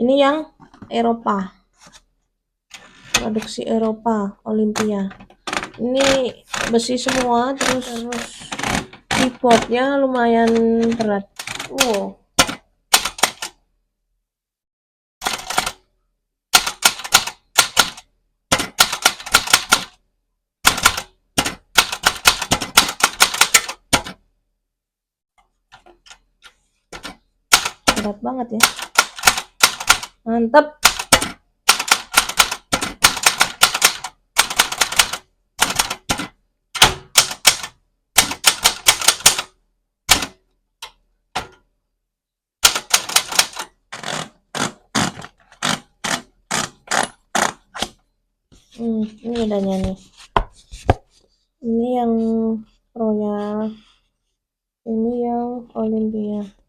Ini yang Eropa, produksi Eropa, Olympia. Ini besi semua, terus keyboardnya lumayan berat. Wow. Berat banget ya. Mantap. Ini bedanya nih. Ini yang Royal, ini yang Olympia.